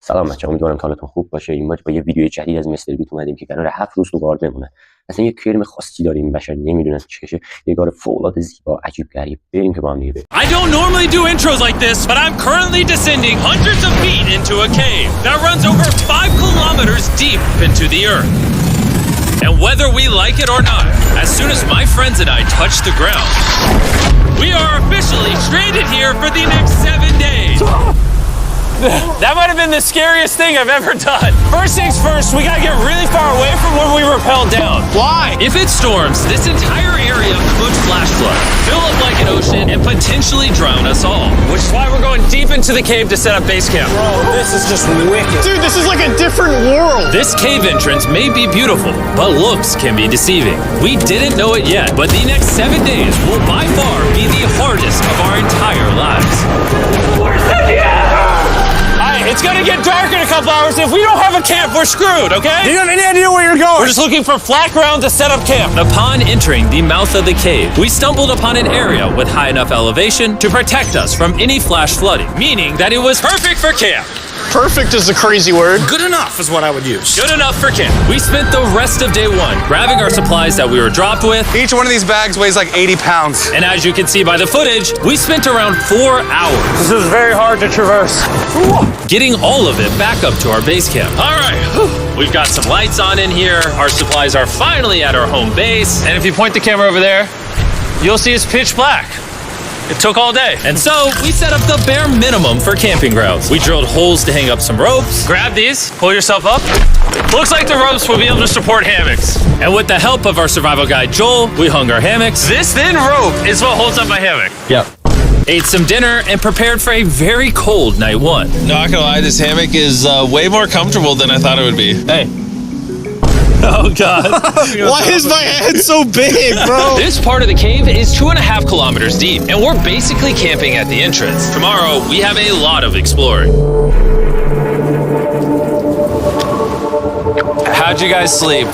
سلام بچه‌ها، امیدوارم حالتون خوب باشه. این بار با یه ویدیو جدید از مستر بیت اومدیم که قراره 7 روز تو غار بمونه. اصلا یه کرم خاصی داریم، بشر نمیدونن چشه. یه غار فوق‌العاده زیبا، عجیب غریب. بریم که با هم دیگه بریم. I don't normally do intros like this, but I'm currently descending hundreds of feet into a cave that runs over 5 kilometers deep into the earth. And whether we like it or not, as soon as my friends and I touch the ground, we are officially stranded here for the next 7 days. That might have been the scariest thing I've ever done. First things first, we gotta get really far away from where we rappelled down. Why? If it storms, this entire area could flash flood, fill up like an ocean, and potentially drown us all. Which is why we're going deep into the cave to set up base camp. Bro, this is just wicked. Dude, this is like a different world. This cave entrance may be beautiful, but looks can be deceiving. We didn't know it yet, but the next 7 days will by far be the hardest of our entire lives. Where's the It's gonna get dark in a couple hours. If we don't have a camp, we're screwed, okay? Do you have any idea where you're going? We're just looking for flat ground to set up camp. Upon entering the mouth of the cave, we stumbled upon an area with high enough elevation to protect us from any flash flooding, meaning that it was perfect for camp. Perfect is a crazy word. Good enough is what I would use. Good enough for camp. We spent the rest of day one grabbing our supplies that we were dropped with. Each one of these bags weighs like 80 pounds. And as you can see by the footage, we spent around 4 hours. This is very hard to traverse. Getting all of it back up to our base camp. All right, we've got some lights on in here. Our supplies are finally at our home base. And if you point the camera over there, you'll see it's pitch black. It took all day. And so we set up the bare minimum for camping grounds. We drilled holes to hang up some ropes. Grab these, pull yourself up. Looks like the ropes will be able to support hammocks. And with the help of our survival guide, Joel, we hung our hammocks. This thin rope is what holds up my hammock. Yep. Ate some dinner and prepared for a very cold night one. Not gonna lie, this hammock is way more comfortable than I thought it would be. Hey. Oh God. Why is my head so big, bro? This part of the cave is 2.5 kilometers deep, and we're basically camping at the entrance. Tomorrow, we have a lot of exploring. How'd you guys sleep?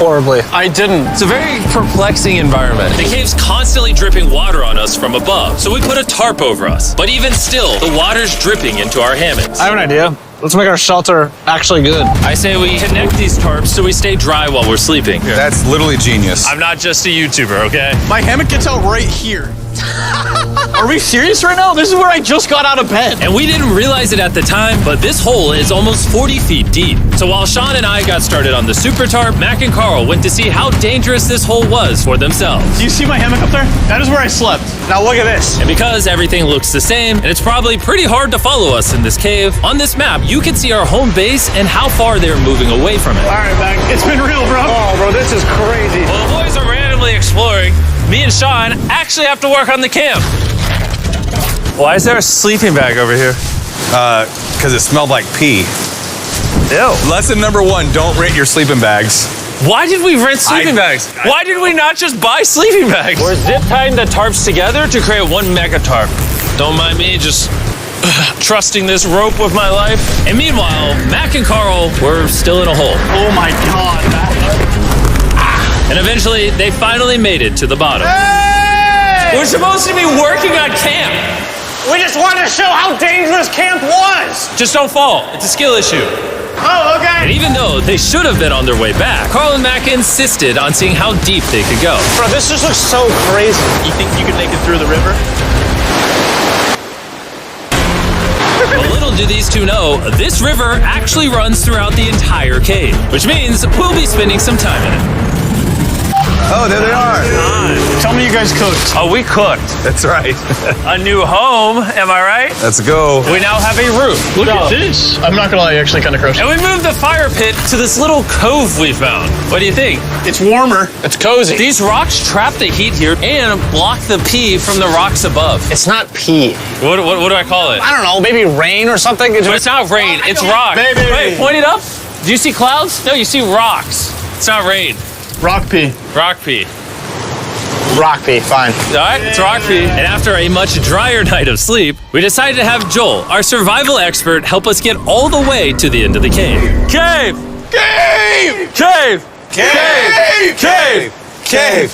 Horribly. I didn't. It's a very perplexing environment. The cave's constantly dripping water on us from above, so we put a tarp over us. But even still, the water's dripping into our hammocks. I have an idea. Let's make our shelter actually good. I say we connect these tarps so we stay dry while we're sleeping. That's literally genius. I'm not just a YouTuber, okay? My hammock gets out right here. Are we serious right now? This is where I just got out of bed. And we didn't realize it at the time, but this hole is almost 40 feet deep. So while Sean and I got started on the super tarp, Mac and Carl went to see how dangerous this hole was for themselves. Do you see my hammock up there? That is where I slept. Now look at this. And because everything looks the same, and it's probably pretty hard to follow us in this cave, on this map, you can see our home base and how far they're moving away from it. All right, Mac. It's been real, bro. Oh, bro, this is crazy. While the boys are randomly exploring, me and Sean actually have to work on the camp. Why is there a sleeping bag over here? Because it smelled like pee. Ew. Lesson number 1, don't rent your sleeping bags. Why did we rent sleeping bags? Why did we not just buy sleeping bags? We're zip tying the tarps together to create one mega tarp. Don't mind me, just trusting this rope with my life. And meanwhile, Mac and Carl were still in a hole. Oh my God, Mac. And eventually, they finally made it to the bottom. Hey! We're supposed to be working on camp. We just wanted to show how dangerous camp was. Just don't fall. It's a skill issue. Oh, okay. And even though they should have been on their way back, Carl and Mac insisted on seeing how deep they could go. Bro, this just looks so crazy. You think you could make it through the river? But little do these two know, this river actually runs throughout the entire cave, which means we'll be spending some time in it. Oh, there they are. Tell me you guys cooked. Oh, we cooked. That's right. A new home, am I right? Let's go. We now have a roof. Look at this. I'm not gonna lie, you're actually kind of crushed. And we moved the fire pit to this little cove we found. What do you think? It's warmer. It's cozy. These rocks trap the heat here and block the pee from the rocks above. It's not pee. What do I call it? I don't know, maybe rain or something. But it's not rain, it's rock. Baby. Wait, point it up. Do you see clouds? No, you see rocks. It's not rain. Rock pee. Rock pee. Rock pee, fine. All right, it's rock pee. And after a much drier night of sleep, we decided to have Joel, our survival expert, help us get all the way to the end of the cave. Cave! Cave! Cave! Cave! Cave! Cave!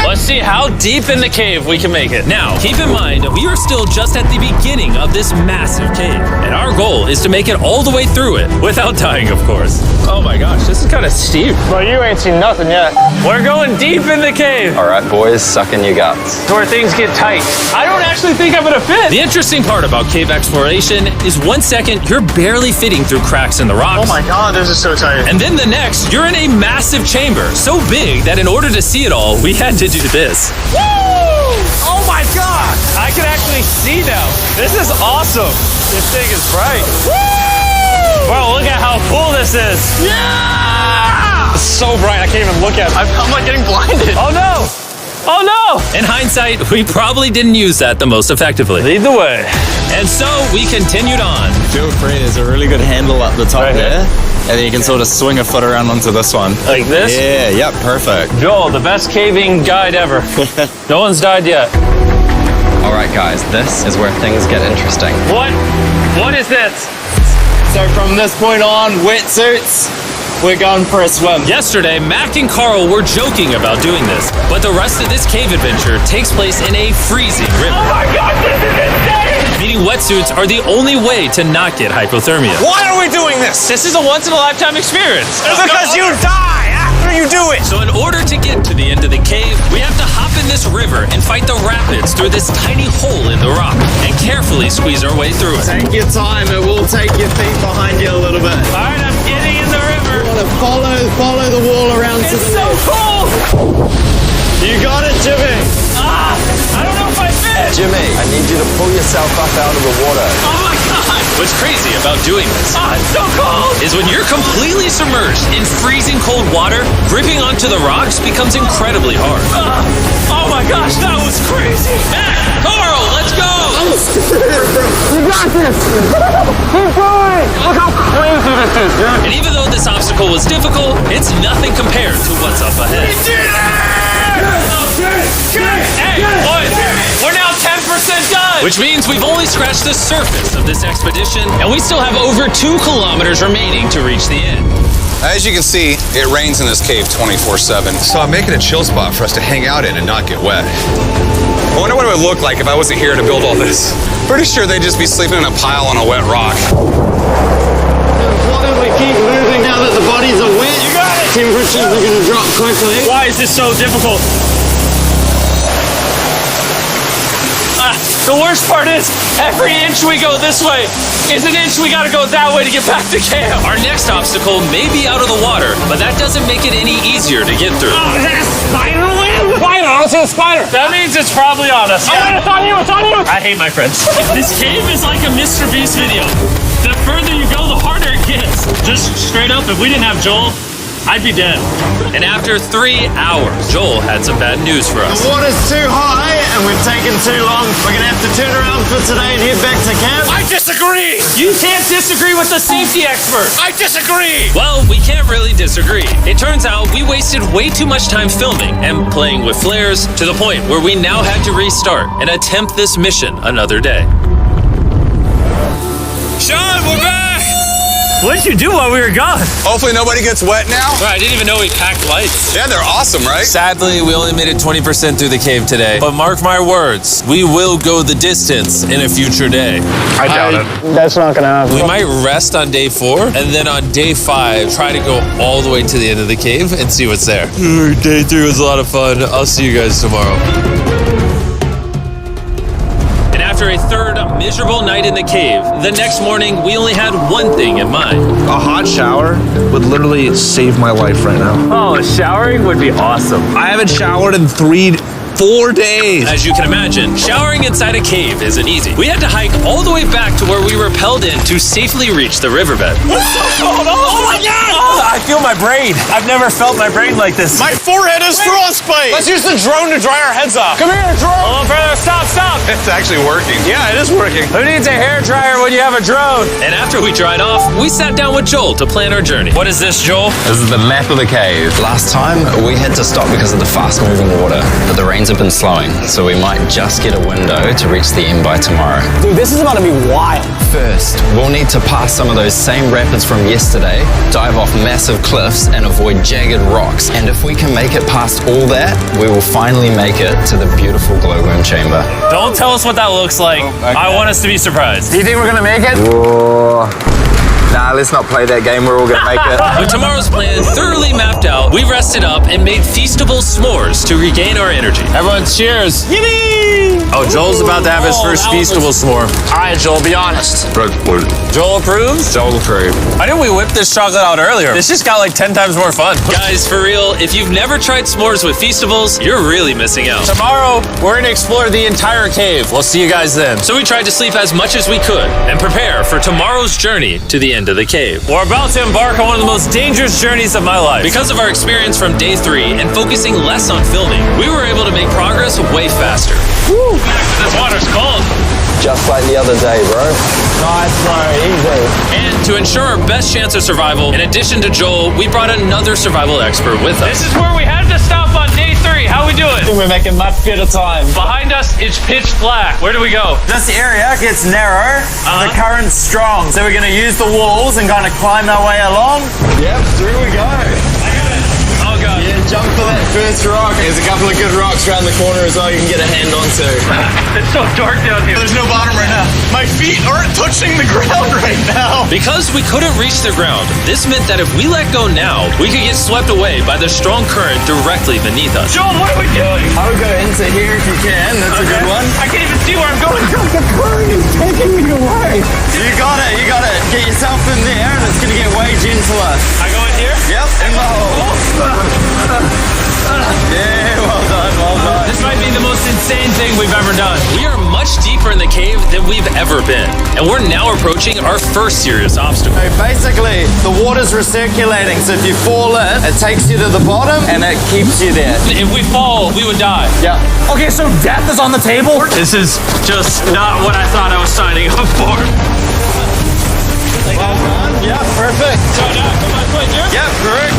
Let's see how deep in the cave we can make it. Now, keep in mind, we are still just at the beginning of this massive cave, and our goal is to make it all the way through it, without dying, of course. Oh my gosh, this is kind of steep. Bro, you ain't seen nothing yet. We're going deep in the cave. All right, boys, suck in your guts. It's where things get tight. I don't actually think I'm gonna fit. The interesting part about cave exploration is 1 second, you're barely fitting through cracks in the rocks. Oh my God, this is so tight. And then the next, you're in a massive chamber, so big that in order to see it all, we had to do this. Woo! Oh my God! I can actually see now. This is awesome. This thing is bright. Woo! Bro, look at how cool this is. Yeah! It's so bright, I can't even look at it. I'm like getting blinded. Oh no! Oh no! In hindsight, we probably didn't use that the most effectively. Lead the way. And so we continued on. Feel free, there's a really good handle up the top Right here? there. And then you can sort of swing a foot around onto this one. Like this? Yeah, yep, perfect. Joel, the best caving guide ever. No one's died yet. All right, guys, this is where things get interesting. What? What is this? So from this point on, wetsuits, we're going for a swim. Yesterday, Mac and Carl were joking about doing this, but the rest of this cave adventure takes place in a freezing river. Oh my God, this is insane! Meaning wetsuits are the only way to not get hypothermia. Why are we doing this? This is a once-in-a-lifetime experience. Because you die after you do it. So in order to get to the end of the cave, we have to hop in this river and fight the rapids through this tiny hole in the rock and carefully squeeze our way through it. Take your time, it will take your feet behind you a little bit. All right, I'm getting in the river. You want to follow the wall around to It's the so cool. You got it, Jimmy. I don't know if I fit. Jimmy, I need you to pull yourself up out of the water. Oh my God. What's crazy about doing this It's so cold. is when you're completely submerged in freezing cold water, gripping onto the rocks becomes incredibly hard. Oh my gosh, that was crazy. Mac, Carl, let's go! You got this. Keep going. Look how crazy this is, dude. And even though this obstacle was difficult, it's nothing compared to what's up ahead. Hey, boys, we're now 10% done. Which means we've only scratched the surface of this expedition, and we still have over 2 kilometers remaining to reach the end. As you can see, it rains in this cave 24/7. So I'm making a chill spot for us to hang out in and not get wet. I wonder what it would look like if I wasn't here to build all this. Pretty sure they'd just be sleeping in a pile on a wet rock. Why don't we keep moving now that the bodies are wet? You got it. Temperatures are going to drop quickly. Why is this so difficult? The worst part is, every inch we go this way is an inch we gotta go that way to get back to camp. Our next obstacle may be out of the water, but that doesn't make it any easier to get through. Is that a spider web? Spider, I don't see a spider. That means it's probably on us. Yeah. Oh, it's on you, it's on you. I hate my friends. This cave is like a Mr. Beast video. The further you go, the harder it gets. Just straight up, if we didn't have Joel, I'd be dead. And after 3 hours, Joel had some bad news for us. The water's too high and we've taken too long. We're going to have to turn around for today and head back to camp. I disagree. You can't disagree with the safety expert. I disagree. Well, we can't really disagree. It turns out we wasted way too much time filming and playing with flares to the point where we now had to restart and attempt this mission another day. Sean, we're back. What'd you do while we were gone? Hopefully nobody gets wet now. I didn't even know we packed lights. Yeah, they're awesome, right? Sadly, we only made it 20% through the cave today. But mark my words, we will go the distance in a future day. I doubt it. That's not gonna happen. We might rest on day 4, and then on day 5, try to go all the way to the end of the cave and see what's there. Day 3 was a lot of fun. I'll see you guys tomorrow. And after a third miserable night in the cave, the next morning we only had one thing in mind. A hot shower would literally save my life right now. Oh, showering would be awesome. I haven't showered in 4 days. As you can imagine, showering inside a cave isn't easy. We had to hike all the way back to where we rappelled in to safely reach the riverbed. Oh my God! I feel my brain. I've never felt my brain like this. My forehead is frostbite. Let's use the drone to dry our heads off. Come here, drone. Hold on, brother. Stop. It's actually working. Yeah, it is working. Who needs a hair dryer when you have a drone? And after we dried off, we sat down with Joel to plan our journey. What is this, Joel? This is the map of the cave. Last time, we had to stop because of the fast-moving water, but the rains have been slowing, so we might just get a window to reach the end by tomorrow. Dude, this is about to be wild. First, we'll need to pass some of those same rapids from yesterday, dive off massive cliffs, and avoid jagged rocks. And if we can make it past all that, we will finally make it to the beautiful glowworm chamber. Don't tell us what that looks like. I want us to be surprised. Do you think we're gonna make it? Nah, let's not play that game. We're all gonna make it. With tomorrow's plan thoroughly mapped out, we rested up and made feastable s'mores to regain our energy. Everyone cheers. Yippee! Oh, Joel's about to have his first feastable s'more. All right, Joel, be honest. Joel approves? Joel approved. Why didn't we whip this chocolate out earlier? This just got like 10 times more fun. Guys, for real, if you've never tried s'mores with feastables, you're really missing out. Tomorrow, we're gonna explore the entire cave. We'll see you guys then. So we tried to sleep as much as we could and prepare for tomorrow's journey to the end of the cave. We're about to embark on one of the most dangerous journeys of my life. Because of our experience from day 3 and focusing less on filming, we were able to make progress way faster. Woo! This water's cold. Just like the other day, bro. Nice, bro. Easy. And to ensure our best chance of survival, in addition to Joel, we brought another survival expert with us. This is where we had to stop on day 3. How we doing? We're making much better time. Behind us, it's pitch black. Where do we go? This area gets narrow, the current's strong, so we're going to use the walls and kind of climb our way along. Yep, through we go. Oh, God. Yeah, jump for that first rock. There's a couple of good rocks around the corner as well you can get a hand onto. It's so dark down here. There's no bottom right now. My feet aren't touching the ground right now. Because we couldn't reach the ground, this meant that if we let go now, we could get swept away by the strong current directly beneath us. Joel, what are we doing? I would go into here if you can, that's a good one. I can't even see where I'm going. The current is taking me away. You got it. Get yourself in there and it's going to get way gentler. I go in here? Yep, in the hole. Yeah, well done. This might be the most insane thing we've ever done. We are much deeper in the cave than we've ever been, and we're now approaching our first serious obstacle. So basically, the water's recirculating, so if you fall in, it takes you to the bottom and it keeps you there. If we fall, we would die. Yeah. Okay, so death is on the table? This is just not what I thought I was signing up for. Well done. Yeah, perfect. So now, come on, right here? Yep, correct.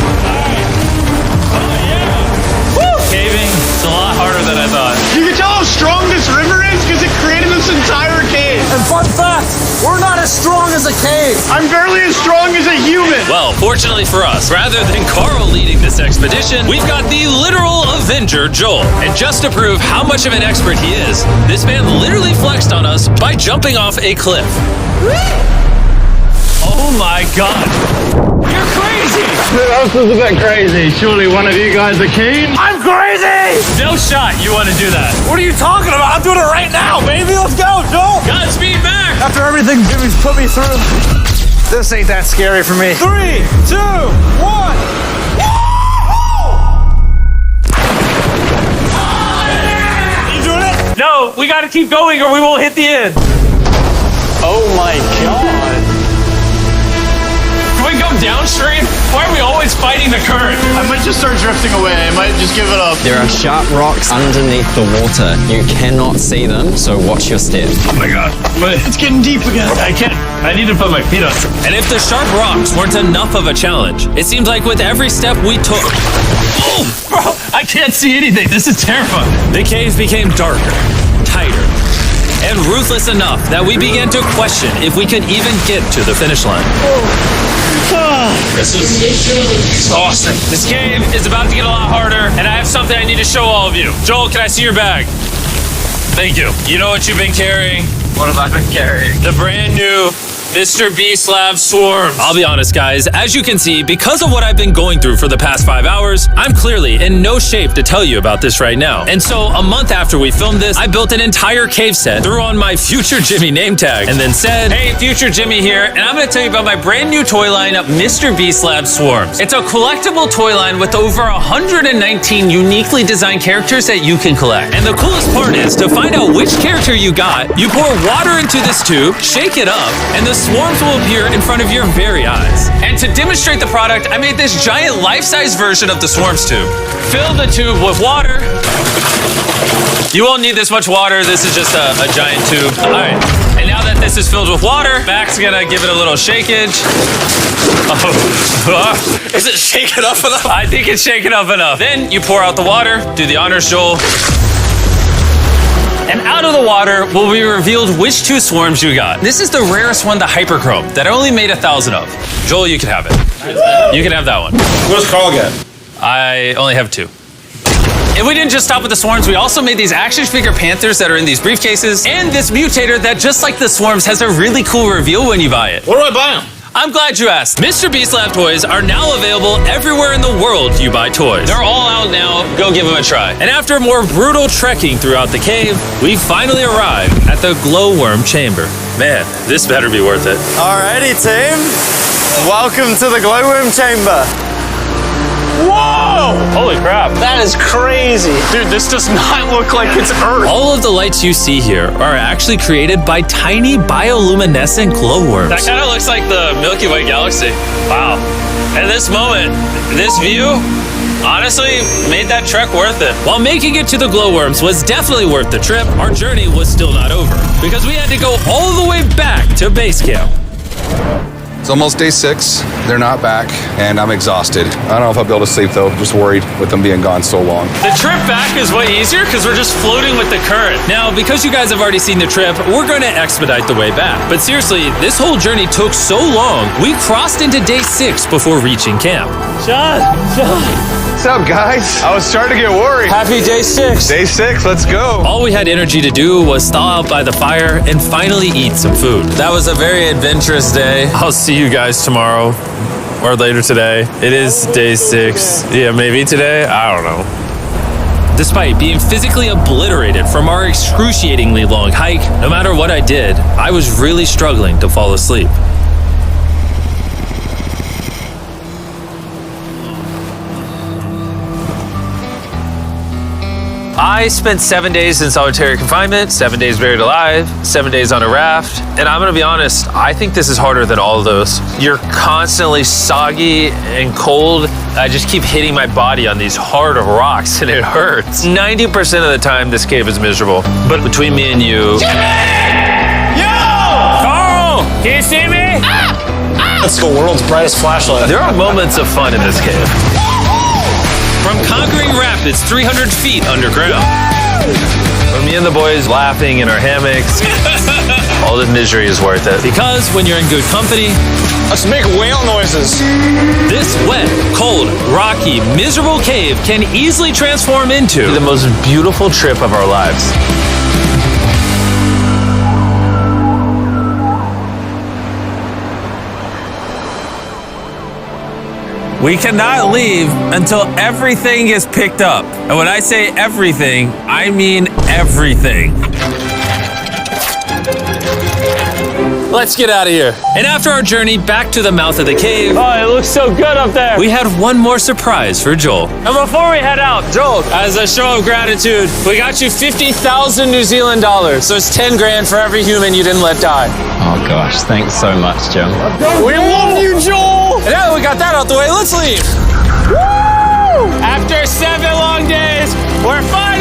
Caving, it's a lot harder than I thought. You can tell how strong this river is because it created this entire cave. And fun fact, we're not as strong as a cave. I'm barely as strong as a human. Well, fortunately for us, rather than Carl leading this expedition, we've got the literal Avenger, Joel. And just to prove how much of an expert he is, this man literally flexed on us by jumping off a cliff. Oh my God. You're crazy. This is a bit crazy. Surely one of you guys are keen? I'm crazy. No shot you want to do that. What are you talking about? I'm doing it right now, baby. Let's go, Joel. Godspeed back. After everything Jimmy's put me through, this ain't that scary for me. 3, 2, 1. No, we gotta keep going or we won't hit the end. Oh my God. Can we go downstream? Why are we always fighting the current? I might just start drifting away. I might just give it up. There are sharp rocks underneath the water. You cannot see them, so watch your step. Oh my God. It's getting deep again. I can't. I need to put my feet on. And if the sharp rocks weren't enough of a challenge, it seemed like with every step we took... Oh, bro, I can't see anything. This is terrifying. The cave became darker, tighter, and ruthless enough that we began to question if we could even get to the finish line. This is exhausting. This cave is about to get a lot harder, and I have something I need to show all of you. Joel, can I see your bag? Thank you. You know what you've been carrying? What have I been carrying? The brand new Mr. Beast Lab Swarms. I'll be honest, guys. As you can see, because of what I've been going through for the past 5 hours, I'm clearly in no shape to tell you about this right now. And so, a month after we filmed this, I built an entire cave set, threw on my Future Jimmy name tag, and then said, "Hey, Future Jimmy here, and I'm going to tell you about my brand new toy line, Mr. Beast Lab Swarms. It's a collectible toy line with over 119 uniquely designed characters that you can collect. And the coolest part is, to find out which character you got, you pour water into this tube, shake it up, and the swarms will appear in front of your very eyes. And to demonstrate the product, I made this giant life-size version of the swarms tube. Fill the tube with water. You won't need this much water. This is just a giant tube. All right. And now that this is filled with water, Mac's gonna give it a little shakeage. Oh. Is it shaken up enough? I think it's shaken up enough. Then you pour out the water. Do the honors, Joel. And out of the water will be revealed which 2 swarms you got. This is the rarest one, the hyperchrome, that I only made 1,000 of. Joel, you can have it. You can have that one. Where's Carl get? I only have 2. And we didn't just stop with the swarms, we also made these action figure panthers that are in these briefcases, and this mutator that, just like the swarms, has a really cool reveal when you buy it. Where do I buy them? I'm glad you asked. Mr. Beast Lab toys are now available everywhere in the world you buy toys. They're all out now. Go give them a try. And after more brutal trekking throughout the cave, we finally arrived at the glowworm chamber. Man, this better be worth it. Alrighty, team. Welcome to the glowworm chamber. Whoa! Holy crap. That is crazy. Dude, this does not look like it's Earth. All of the lights you see here are actually created by tiny bioluminescent glowworms. That kind of looks like the Milky Way galaxy. Wow. At this moment, this view honestly made that trek worth it. While making it to the glowworms was definitely worth the trip, our journey was still not over because we had to go all the way back to base camp. It's almost day 6. They're not back, and I'm exhausted. I don't know if I'll be able to sleep, though. Just worried with them being gone so long. The trip back is way easier because we're just floating with the current. Now, because you guys have already seen the trip, we're going to expedite the way back. But seriously, this whole journey took so long, we crossed into day 6 before reaching camp. John. What's up, guys? I was starting to get worried. Happy day 6. Day 6, let's go. All we had energy to do was thaw out by the fire and finally eat some food. That was a very adventurous day. I'll see you guys tomorrow or later today. It is day 6. Yeah, maybe today. I don't know. Despite being physically obliterated from our excruciatingly long hike, no matter what I did, I was really struggling to fall asleep. I spent 7 days in solitary confinement, 7 days buried alive, 7 days on a raft, and I'm gonna be honest, I think this is harder than all of those. You're constantly soggy and cold. I just keep hitting my body on these hard rocks and it hurts. 90% of the time, this cave is miserable. But between me and you... Carl! Can you see me? That's the world's brightest flashlight. There are moments of fun in this cave. From conquering rapids 300 feet underground. From me and the boys laughing in our hammocks. All the misery is worth it. Because when you're in good company, Let's make whale noises. this wet, cold, rocky, miserable cave can easily transform into the most beautiful trip of our lives. We cannot leave until everything is picked up. And when I say everything, I mean everything. Let's get out of here. And after our journey back to the mouth of the cave, Oh, it looks so good up there. we had one more surprise for Joel. And before we head out, Joel, as a show of gratitude, we got you 50,000 New Zealand dollars. So it's 10 grand for every human you didn't let die. Oh gosh, thanks so much, Jim. We love you, Joel. And now that we got that out the way, let's leave. Woo! After 7 long days, we're finally